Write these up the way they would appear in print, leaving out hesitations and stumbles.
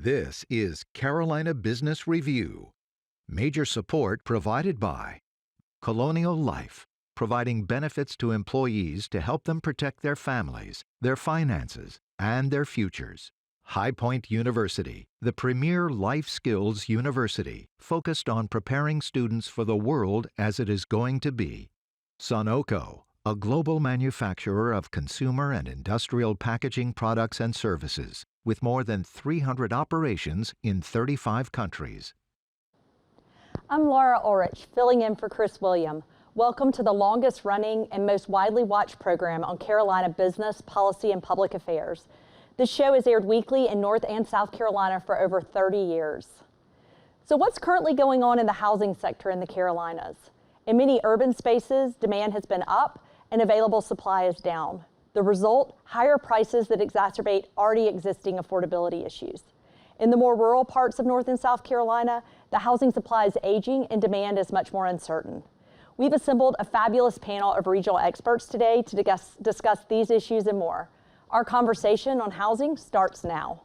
This is Carolina Business Review. Major support provided by Colonial Life, providing benefits to employees to help them protect their families, their finances, and their futures. High Point University, the premier life skills university focused on preparing students for the world as it is going to be. Sunoco, a global manufacturer of consumer and industrial packaging products and services, with more than 300 operations in 35 countries. I'm Laura Ullrich, filling in for Chris William. Welcome to the longest running and most widely watched program on Carolina business, policy, and public affairs. This show is aired weekly in North and South Carolina for over 30 years. So what's currently going on in the housing sector in the Carolinas? In many urban spaces, demand has been up and available supply is down. The result, higher prices that exacerbate already existing affordability issues. In the more rural parts of North and South Carolina, the housing supply is aging and demand is much more uncertain. We've assembled a fabulous panel of regional experts today to discuss these issues and more. Our conversation on housing starts now.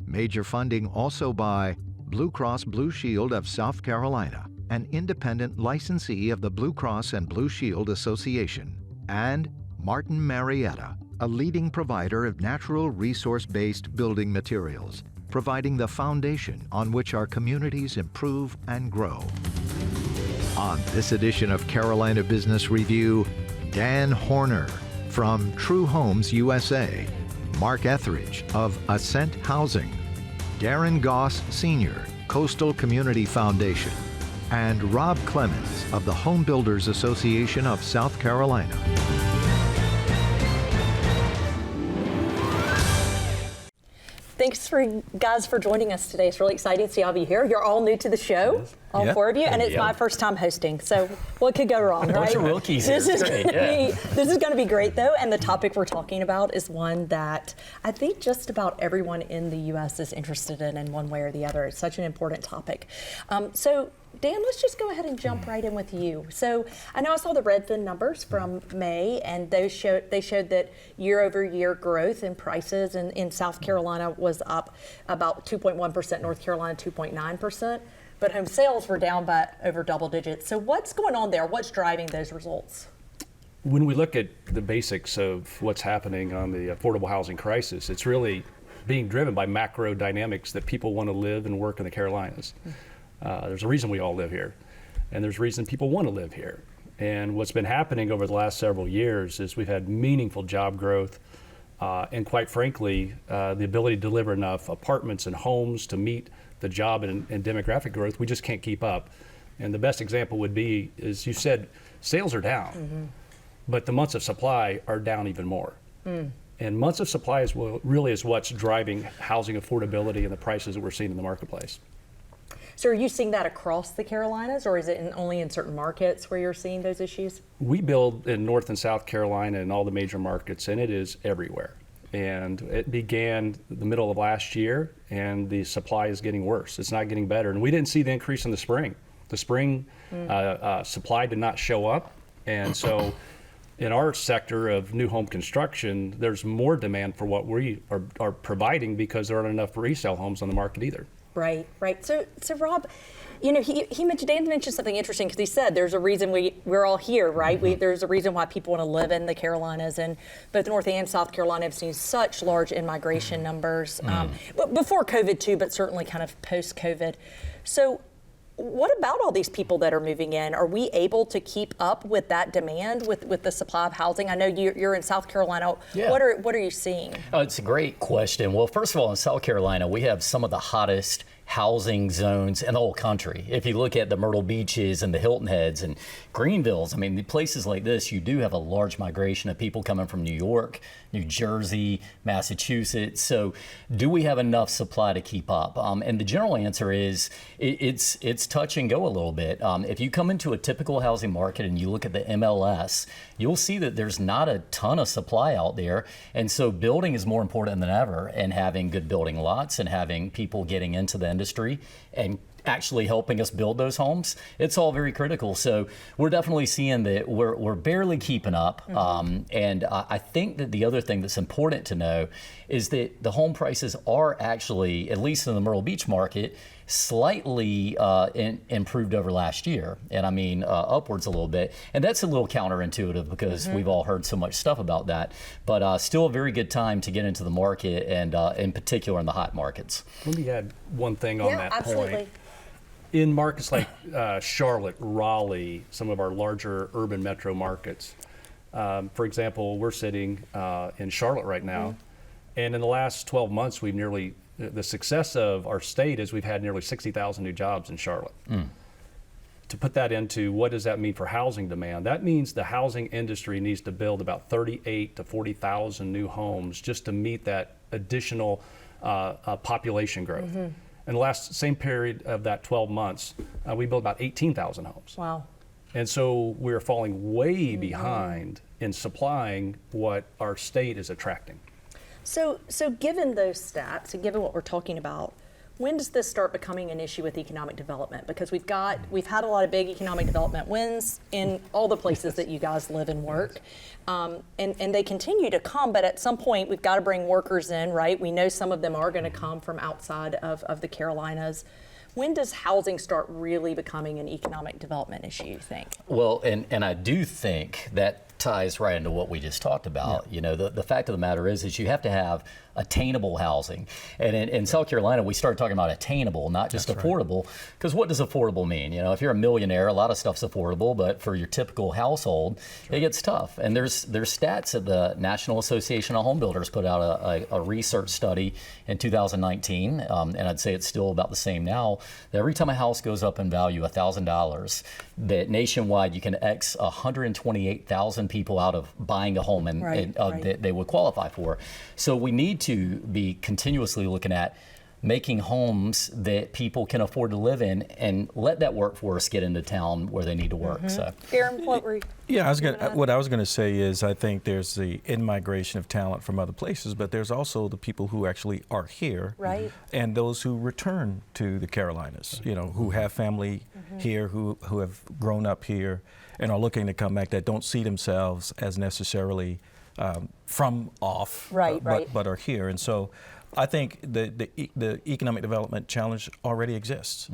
Major funding also by Blue Cross Blue Shield of South Carolina, an independent licensee of the Blue Cross and Blue Shield Association, and Martin Marietta, a leading provider of natural resource-based building materials, providing the foundation on which our communities improve and grow. On this edition of Carolina Business Review, Dan Horner from True Homes USA, Mark Ethridge of Ascent Housing, Darrin Goss Sr., Coastal Community Foundation, and Rob Clemons of the Home Builders Association of South Carolina. Thanks guys for joining us today. It's really exciting to see all of you here. You're all new to the show, all four of you, and it's my first time hosting. So what could go wrong, right? A bunch of rookies here. This is going to be great, though, and the topic we're talking about is one that I think just about everyone in the U.S. is interested in one way or the other. It's such an important topic. So Dan, let's just go ahead and jump right in with you. So I know I saw the Redfin numbers from May, and they showed that year-over-year growth in prices in South Carolina was up about 2.1%, North Carolina 2.9%, but home sales were down by over double digits. So what's going on there? What's driving those results? When we look at the basics of what's happening on the affordable housing crisis, it's really being driven by macro dynamics that people want to live and work in the Carolinas. There's a reason we all live here, and there's a reason people want to live here. And what's been happening over the last several years is we've had meaningful job growth, and quite frankly, the ability to deliver enough apartments and homes to meet the job and demographic growth. We just can't keep up. And the best example would be, as you said, sales are down, but the months of supply are down even more. And months of supply really is what's driving housing affordability and the prices that we're seeing in the marketplace. So are you seeing that across the Carolinas, or is it only in certain markets where you're seeing those issues? We build in North and South Carolina and all the major markets, and it is everywhere. And it began the middle of last year, and the supply is getting worse. It's not getting better. And we didn't see the increase in the spring. The spring supply did not show up. And so in our sector of new home construction, there's more demand for what we are providing because there aren't enough resale homes on the market either. Right. So Rob, Dan mentioned something interesting because he said there's a reason we're all here, right? There's a reason why people want to live in the Carolinas, and both North and South Carolina have seen such large in-migration numbers before COVID too, but certainly kind of post-COVID. So what about all these people that are moving in? Are we able to keep up with that demand with the supply of housing? I know you're in South Carolina. Yeah. What are you seeing? Oh, it's a great question. Well, first of all, in South Carolina, we have some of the hottest housing zones in the whole country. If you look at the Myrtle Beaches and the Hilton Heads and Greenvilles, I mean, the places like this, you do have a large migration of people coming from New York, New Jersey, Massachusetts. So do we have enough supply to keep up? And the general answer is it's touch and go a little bit. If you come into a typical housing market and you look at the MLS, you'll see that there's not a ton of supply out there. And so building is more important than ever, and having good building lots and having people getting into the industry and actually helping us build those homes, it's all very critical. So we're definitely seeing that we're barely keeping up. And I think that the other thing that's important to know is that the home prices are actually, at least in the Myrtle Beach market, slightly improved over last year. And I mean, upwards a little bit. And that's a little counterintuitive because we've all heard so much stuff about that. But still a very good time to get into the market, and in particular in the hot markets. Let me add one thing on that absolutely. point. In markets like Charlotte, Raleigh, some of our larger urban metro markets, for example, we're sitting in Charlotte right now, and in the last 12 months, the success of our state is we've had nearly 60,000 new jobs in Charlotte. To put that into what does that mean for housing demand? That means the housing industry needs to build about 38 to 40,000 new homes just to meet that additional population growth. In the same period of that 12 months, we built about 18,000 homes. Wow. And so we're falling way behind in supplying what our state is attracting. So given those stats and given what we're talking about, when does this start becoming an issue with economic development? Because we've had a lot of big economic development wins in all the places that you guys live and work. And they continue to come, but at some point we've got to bring workers in, right? We know some of them are going to come from outside of the Carolinas. When does housing start really becoming an economic development issue, you think? Well, and I do think that ties right into what we just talked about. You know, the fact of the matter is you have to have attainable housing. And in South Carolina, we started talking about attainable, not just affordable, because what does affordable mean? You know, if you're a millionaire, a lot of stuff's affordable, but for your typical household, it gets tough. And there's stats that the National Association of Home Builders put out a research study in 2019, and I'd say it's still about the same now, that every time a house goes up in value $1,000, that nationwide you can X 128,000 people out of buying a home that they would qualify for. So we need to be continuously looking at making homes that people can afford to live in and let that workforce get into town where they need to work. So, Darrin, what were you? Yeah, what I was going to say is I think there's the in-migration of talent from other places, but there's also the people who actually are here, right, and those who return to the Carolinas, you know, who have family here, who have grown up here and are looking to come back, that don't see themselves as necessarily from off, but are here. And so I think the economic development challenge already exists.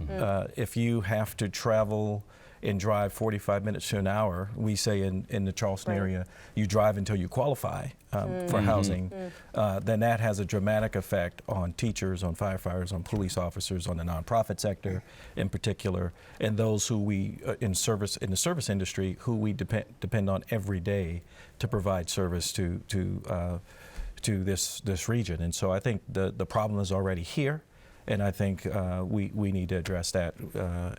If you have to travel and drive 45 minutes to an hour, we say in the Charleston area, you drive until you qualify for housing, then that has a dramatic effect on teachers, on firefighters, on police officers, on the nonprofit sector in particular, and those who we, in the service industry, who we depend on every day to provide service to this region. And so I think the problem is already here, and I think we need to address that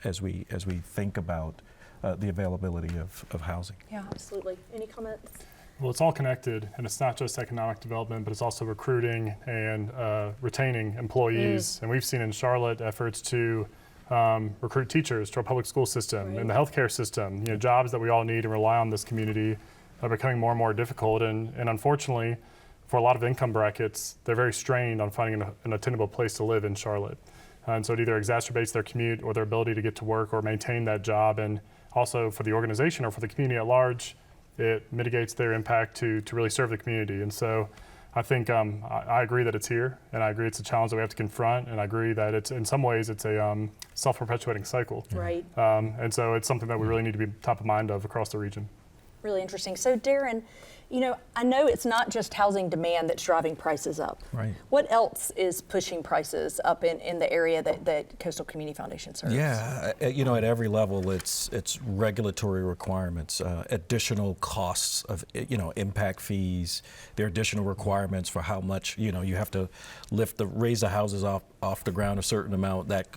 as we think about the availability of housing. Yeah, absolutely. Any comments? Well, it's all connected, and it's not just economic development, but it's also recruiting and retaining employees. And we've seen in Charlotte efforts to recruit teachers to our public school system and the healthcare system. You know, jobs that we all need and rely on this community are becoming more and more difficult. And unfortunately, for a lot of income brackets, they're very strained on finding an attainable place to live in Charlotte. And so it either exacerbates their commute or their ability to get to work or maintain that job. And also for the organization or for the community at large, it mitigates their impact to really serve the community. And so I think I agree that it's here, and I agree it's a challenge that we have to confront, and I agree that it's in some ways it's a self-perpetuating cycle. Right. And so it's something that we really need to be top of mind of across the region. Really interesting. So Darrin, you know, I know it's not just housing demand that's driving prices up. Right. What else is pushing prices up in the area that Coastal Community Foundation serves? Yeah, you know, at every level, it's regulatory requirements, additional costs of, you know, impact fees. There are additional requirements for how much, you know, you have to raise the houses off the ground a certain amount that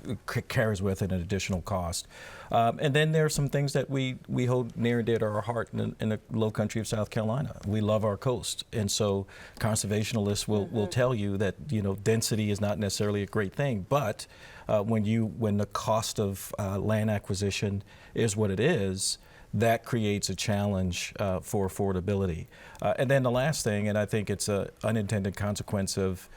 carries with it an additional cost. And then there are some things that we hold near and dear to our heart in the low country of South Carolina. We love our coast, and so conservationalists will tell you that, you know, density is not necessarily a great thing, but when the cost of land acquisition is what it is, that creates a challenge for affordability. And then the last thing, and I think it's an unintended consequence of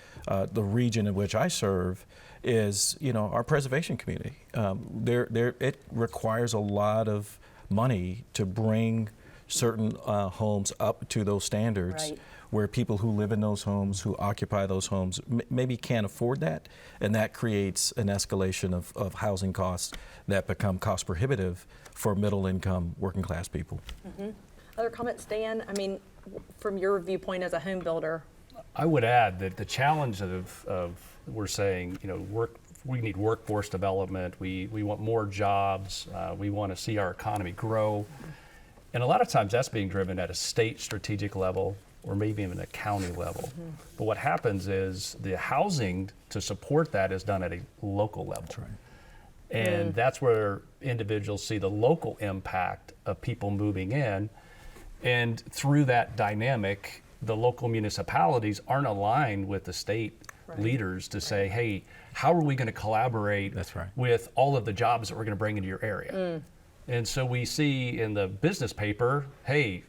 the region in which I serve, is our preservation community. It requires a lot of money to bring certain homes up to those standards. Right. Where people who live in those homes, who occupy those homes, maybe can't afford that, and that creates an escalation of housing costs that become cost prohibitive for middle income, working class people. Other comments, Dan? I mean, from your viewpoint as a home builder. I would add that the challenge of we're saying, we need workforce development, we want more jobs, we want to see our economy grow. And a lot of times that's being driven at a state strategic level or maybe even a county level. But what happens is the housing to support that is done at a local level. That's right. And that's where individuals see the local impact of people moving in. And through that dynamic, the local municipalities aren't aligned with the state leaders to say, hey, how are we going to collaborate with all of the jobs that we're going to bring into your area? And so we see in the business paper, hey,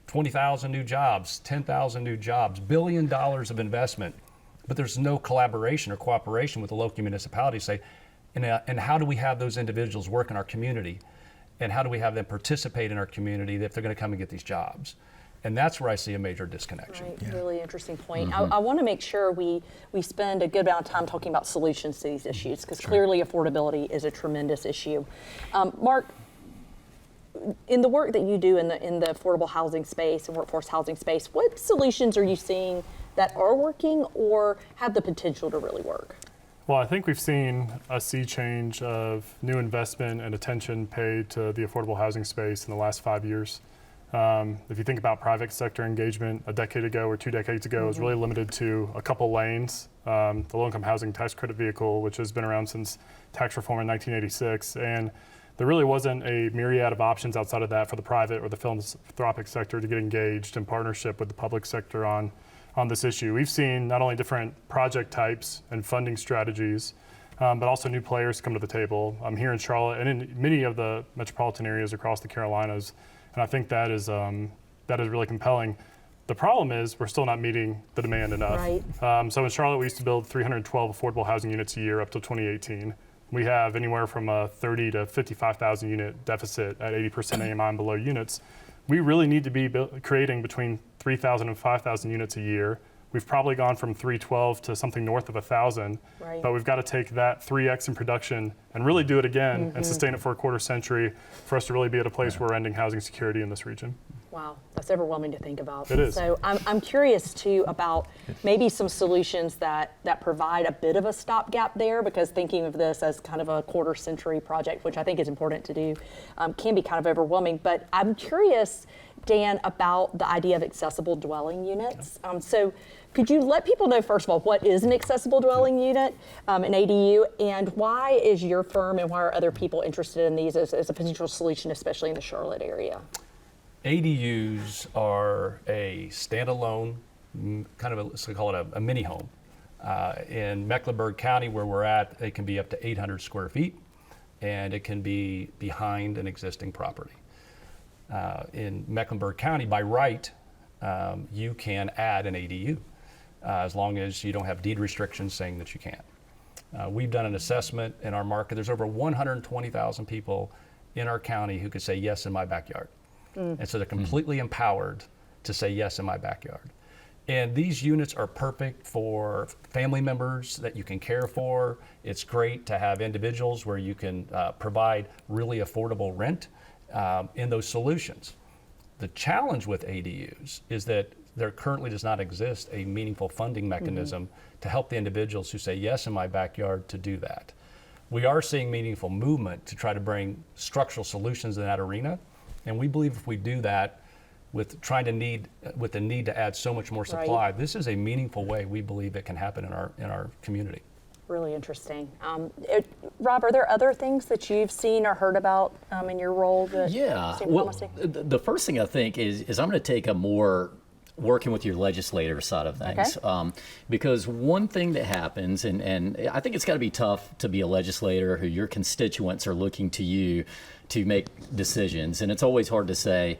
20,000 new jobs, 10,000 new jobs, $1 billion of investment, but there's no collaboration or cooperation with the local municipalities. Say, and how do we have those individuals work in our community? And how do we have them participate in our community if they're going to come and get these jobs? And that's where I see a major disconnection. Right, really interesting point. I want to make sure we spend a good amount of time talking about solutions to these issues, because clearly affordability is a tremendous issue. Mark, in the work that you do in the affordable housing space and workforce housing space, what solutions are you seeing that are working or have the potential to really work? Well, I think we've seen a sea change of new investment and attention paid to the affordable housing space in the last 5 years. If you think about private sector engagement a decade ago or 2 decades ago, it was really limited to a couple lanes. The low-income housing tax credit vehicle, which has been around since tax reform in 1986. And there really wasn't a myriad of options outside of that for the private or the philanthropic sector to get engaged in partnership with the public sector on this issue. We've seen not only different project types and funding strategies, but also new players come to the table here in Charlotte and in many of the metropolitan areas across the Carolinas. And I think that is really compelling. The problem is we're still not meeting the demand enough. Right. So in Charlotte, we used to build 312 affordable housing units a year up to 2018. We have anywhere from a 30 to 55,000 unit deficit at 80% AMI and below units. We really need to be creating between 3,000 and 5,000 units a year. We've probably gone from 312 to something north of 1,000, but we've got to take that 3x in production and really do it again and sustain it for a quarter century for us to really be at a place where we're ending housing security in this region. Wow, that's overwhelming to think about. It is. So I'm curious too about maybe some solutions that provide a bit of a stopgap there, because thinking of this as kind of a quarter century project, which I think is important to do, can be kind of overwhelming. But I'm curious, Dan, about the idea of accessible dwelling units. So could you let people know, first of all, what is an accessible dwelling unit, an ADU, and why is your firm and why are other people interested in these as a potential solution, especially in the Charlotte area? ADUs are a standalone, kind of let's call it a mini home. In Mecklenburg County, where we're at, it can be up to 800 square feet, and it can be behind an existing property. In Mecklenburg County, by right, you can add an ADU, as long as you don't have deed restrictions saying that you can't. We've done an assessment in our market. There's over 120,000 people in our county who could say yes in my backyard. And so they're completely empowered to say yes in my backyard. And these units are perfect for family members that you can care for. It's great to have individuals where you can provide really affordable rent in those solutions. The challenge with ADUs is that there currently does not exist a meaningful funding mechanism to help the individuals who say yes in my backyard to do that. We are seeing meaningful movement to try to bring structural solutions in that arena. And we believe if we do that with the need to add so much more supply, this is a meaningful way we believe it can happen in our community. Really interesting. Rob, are there other things that you've seen or heard about in your role that seem promising? The first thing I think is I'm going to take a more working with your legislator side of things. Because one thing that happens, and I think it's got to be tough to be a legislator who your constituents are looking to you to make decisions. And it's always hard to say,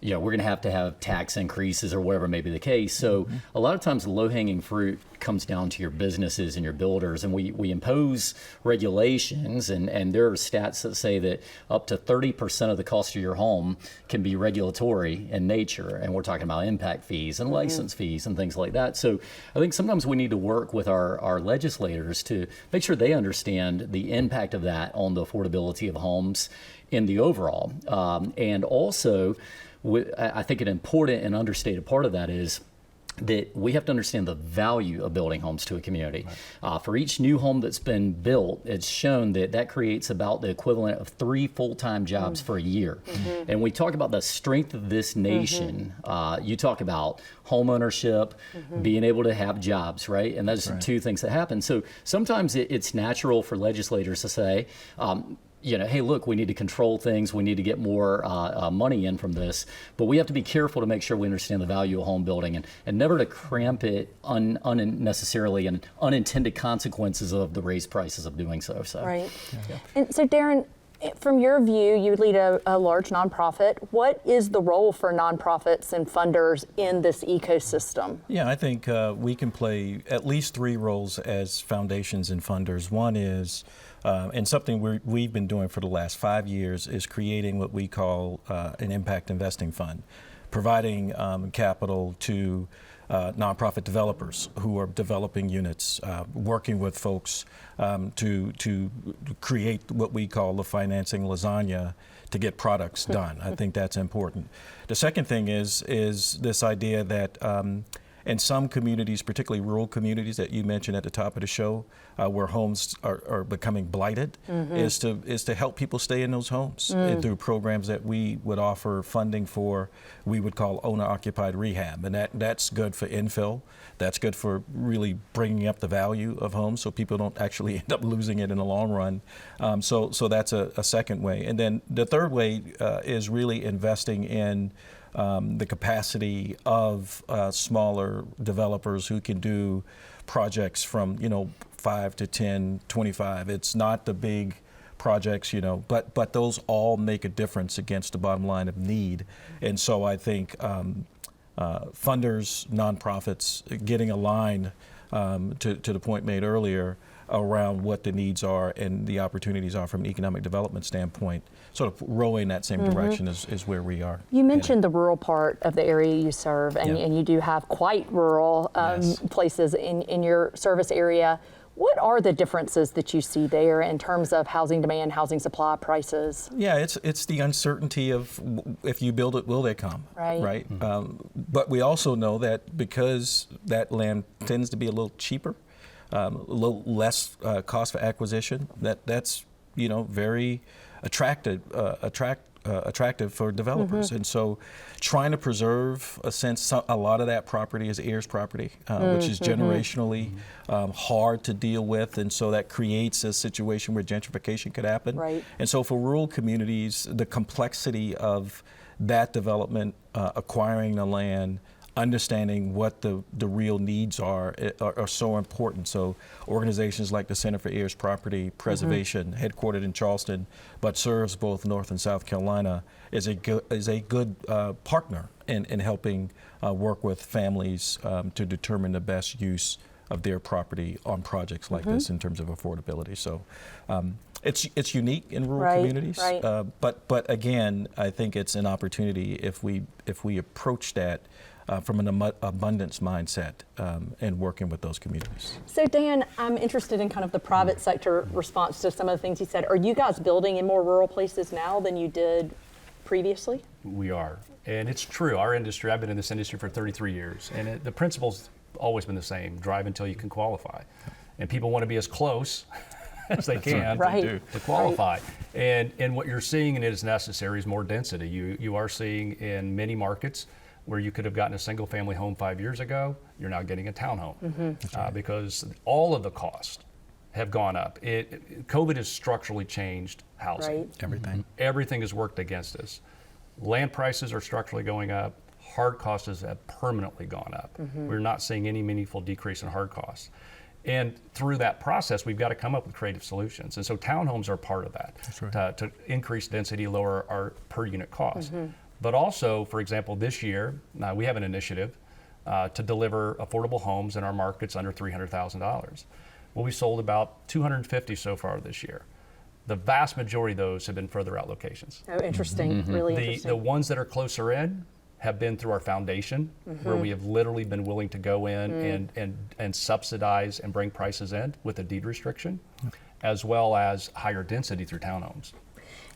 we're going to have tax increases or whatever may be the case. So a lot of times the low-hanging fruit comes down to your businesses and your builders, and we impose regulations, and there are stats that say that up to 30% of the cost of your home can be regulatory in nature, and we're talking about impact fees and license fees and things like that. So I think sometimes we need to work with our legislators to make sure they understand the impact of that on the affordability of homes in the overall. And also, I think an important and understated part of that is that we have to understand the value of building homes to a community. For each new home that's been built, it's shown that creates about the equivalent of 3 full-time jobs for a year. And we talk about the strength of this nation. You talk about home ownership, being able to have jobs, right? And those are two things that happen. So sometimes it's natural for legislators to say, hey, look, we need to control things. We need to get more money in from this. But we have to be careful to make sure we understand the value of home building and never to cramp it unnecessarily and unintended consequences of the raised prices of doing so. Right. And so, Darrin, from your view, you lead a large nonprofit. What is the role for nonprofits and funders in this ecosystem? Yeah, I think we can play at least 3 roles as foundations and funders. One is, and something we've been doing for the last 5 years, is creating what we call an impact investing fund, providing capital to nonprofit developers who are developing units, working with folks to create what we call the financing lasagna to get products done. I think that's important. The second thing is this idea that in some communities, particularly rural communities that you mentioned at the top of the show, where homes are becoming blighted, is to help people stay in those homes and through programs that we would offer funding for, we would call owner-occupied rehab. And that's good for infill. That's good for really bringing up the value of homes so people don't actually end up losing it in the long run. So that's a second way. And then the third way is really investing in the capacity of smaller developers who can do projects from 5 to 10, 25. It's not the big projects, but those all make a difference against the bottom line of need. And so I think funders, nonprofits, getting aligned to the point made earlier around what the needs are and the opportunities are from an economic development standpoint, sort of rowing that same direction is where we are. You mentioned the rural part of the area you serve, and you do have quite rural places in your service area. What are the differences that you see there in terms of housing demand, housing supply, prices? Yeah, it's the uncertainty of if you build it, will they come? Right. But we also know that because that land tends to be a little cheaper, a little less cost for acquisition, that's very attractive for developers. And so trying to preserve a lot of that property is heirs property, which is generationally hard to deal with. And so that creates a situation where gentrification could happen. And so for rural communities, the complexity of that development, acquiring the land, understanding what the real needs are so important. So organizations like the Center for Heirs Property Preservation, headquartered in Charleston, but serves both North and South Carolina, is a good partner in helping work with families to determine the best use of their property on projects like this in terms of affordability. So it's unique in rural communities, but again, I think it's an opportunity if we approach that from an abundance mindset and working with those communities. So Dan, I'm interested in kind of the private sector response to some of the things you said. Are you guys building in more rural places now than you did previously? We are, and it's true. Our industry, I've been in this industry for 33 years, and the principle's always been the same: drive until you can qualify. And people want to be as close as they can to qualify. And what you're seeing, and it is necessary, is more density. You are seeing in many markets where you could have gotten a single family home 5 years ago, you're now getting a townhome because all of the costs have gone up. COVID has structurally changed housing. Everything. Everything has worked against us. Land prices are structurally going up. hard costs have permanently gone up. We're not seeing any meaningful decrease in hard costs. And through that process, we've got to come up with creative solutions. And so townhomes are part of that. That's right. To increase density, lower our per unit cost. But also, for example, this year, we have an initiative to deliver affordable homes in our markets under $300,000. Well, we sold about 250 so far this year. The vast majority of those have been further out locations. Oh, interesting. Really The interesting. ones that are closer in have been through our foundation, where we have literally been willing to go in and subsidize and bring prices in with a deed restriction, as well as higher density through townhomes.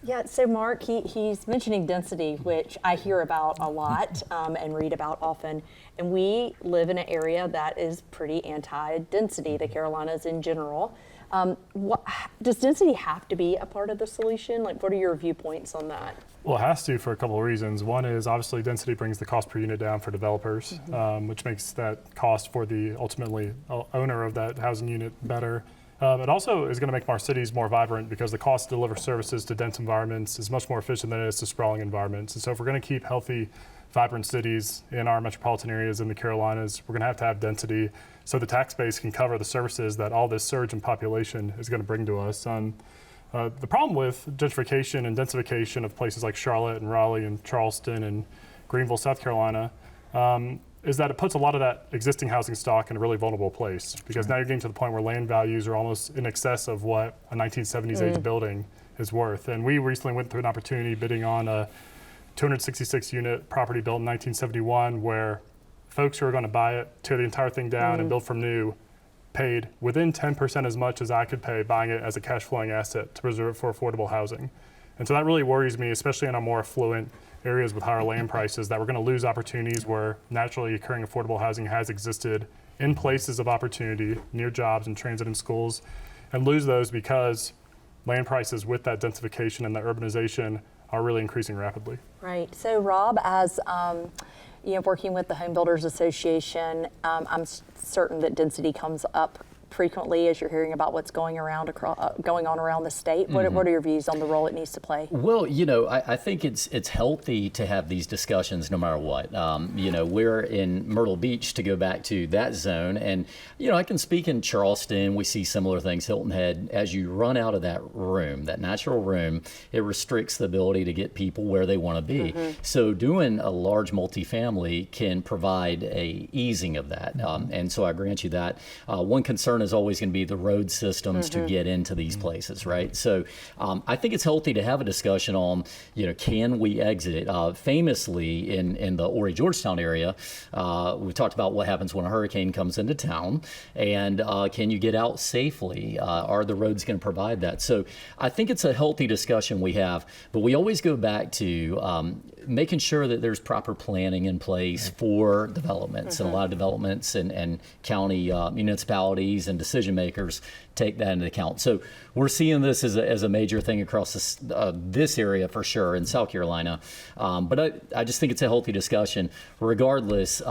Yeah, so Mark, he's mentioning density, which I hear about a lot and read about often. And we live in an area that is pretty anti-density, the Carolinas in general. Does density have to be a part of the solution? Like, what are your viewpoints on that? Well, it has to for a couple of reasons. One is obviously density brings the cost per unit down for developers, which makes that cost for the ultimately owner of that housing unit better. It also is going to make our cities more vibrant because the cost to deliver services to dense environments is much more efficient than it is to sprawling environments. And so if we're going to keep healthy, vibrant cities in our metropolitan areas in the Carolinas, we're going to have density so the tax base can cover the services that all this surge in population is going to bring to us. The problem with gentrification and densification of places like Charlotte and Raleigh and Charleston and Greenville, South Carolina, is that it puts a lot of that existing housing stock in a really vulnerable place, because now you're getting to the point where land values are almost in excess of what a 1970s age building is worth. And we recently went through an opportunity bidding on a 266 unit property built in 1971, where folks who are going to buy it, tear the entire thing down and build from new, paid within 10% as much as I could pay buying it as a cash flowing asset to preserve it for affordable housing. And so that really worries me, especially in our more affluent areas with higher land prices, that we're going to lose opportunities where naturally occurring affordable housing has existed in places of opportunity near jobs and transit and schools, and lose those because land prices with that densification and that urbanization are really increasing rapidly. Right. So Rob, as working with the Home Builders Association, I'm certain that density comes up frequently as you're hearing about what's going on around the state. What are your views on the role it needs to play? Well, I think it's healthy to have these discussions no matter what. We're in Myrtle Beach, to go back to that zone, and I can speak in Charleston. We see similar things. Hilton Head, as you run out of that room, that natural room, it restricts the ability to get people where they want to be. So doing a large multifamily can provide a easing of that, and so I grant you that. One concern is always going to be the road systems to get into these places, right? So I think it's healthy to have a discussion on, can we exit? Famously in the Horry, Georgetown area, we've talked about what happens when a hurricane comes into town, and can you get out safely? Are the roads going to provide that? So I think it's a healthy discussion we have, but we always go back to making sure that there's proper planning in place for developments, and a lot of developments and county municipalities and decision makers take that into account. So we're seeing this as a major thing across this area for sure in South Carolina. But I just think it's a healthy discussion. Regardless,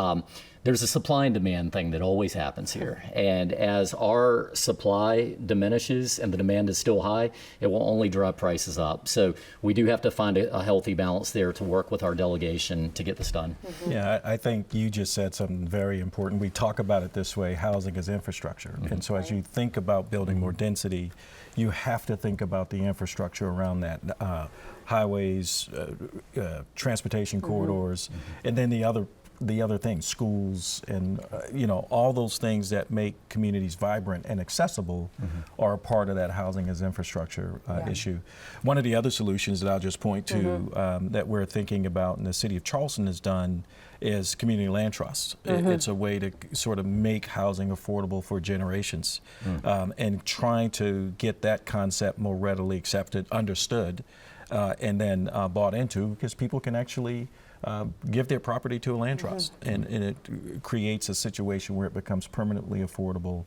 there's a supply and demand thing that always happens here. And as our supply diminishes and the demand is still high, it will only drive prices up. So we do have to find a healthy balance there to work with our delegation to get this done. Yeah, I think you just said something very important. We talk about it this way: housing is infrastructure. And so as you think about building more density, you have to think about the infrastructure around that. Highways, transportation corridors, and then the other things, schools, and all those things that make communities vibrant and accessible are a part of that housing as infrastructure issue. One of the other solutions that I'll just point to that we're thinking about and the city of Charleston has done is community land trusts. It's a way to sort of make housing affordable for generations, and trying to get that concept more readily accepted, understood, and then bought into, because people can actually give their property to a land trust, and it creates a situation where it becomes permanently affordable,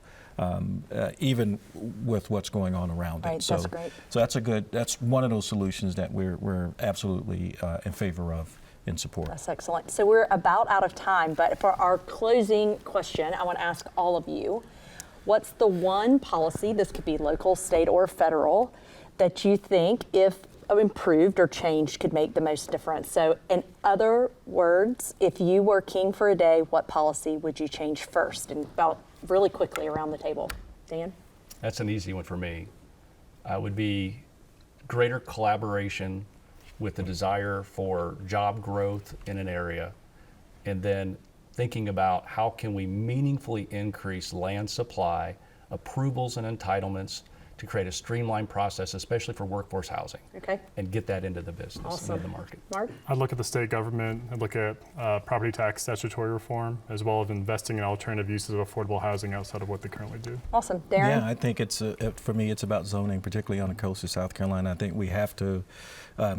even with what's going on around Right, it. So that's great. So that's one of those solutions that we're absolutely in favor of and support. That's excellent. So we're about out of time, but for our closing question, I want to ask all of you, what's the one policy, this could be local, state, or federal, that you think if improved or changed could make the most difference? So in other words, if you were king for a day, what policy would you change first? And about really quickly around the table. Dan? That's an easy one for me. Would be greater collaboration with the desire for job growth in an area, and then thinking about how can we meaningfully increase land supply, approvals and entitlements to create a streamlined process, especially for workforce housing. Okay. And get that into the business Awesome. and into the market. Mark? I'd look at the state government, I'd look at property tax statutory reform, as well as investing in alternative uses of affordable housing outside of what they currently do. Awesome. Darrin? Yeah, I think it's for me, it's about zoning, particularly on the coast of South Carolina. I think we have to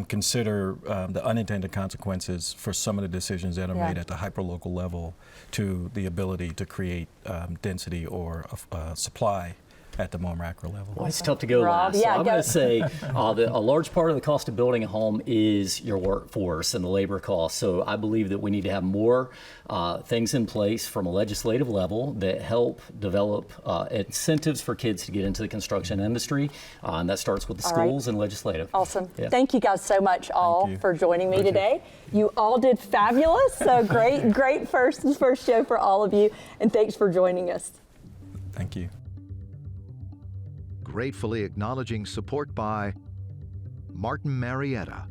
consider the unintended consequences for some of the decisions that are made at the hyperlocal level to the ability to create density or supply at the more macro level. Well, it's tough to go Rob, last. yeah, So I'm go. going to say a large part of the cost of building a home is your workforce and the labor costs. So I believe that we need to have more things in place from a legislative level that help develop incentives for kids to get into the construction industry. And that starts with the All right. schools and legislative. Awesome. Yeah. Thank you guys so much all you. for joining me Thank you. today. You all did fabulous. So great first show for all of you. And thanks for joining us. Thank you. Gratefully acknowledging support by Martin Marietta,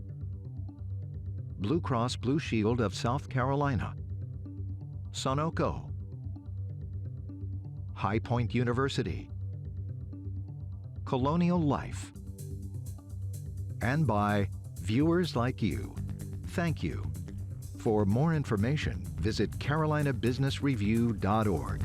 Blue Cross Blue Shield of South Carolina, Sunoco, High Point University, Colonial Life, and by viewers like you. Thank you. For more information, visit carolinabusinessreview.org.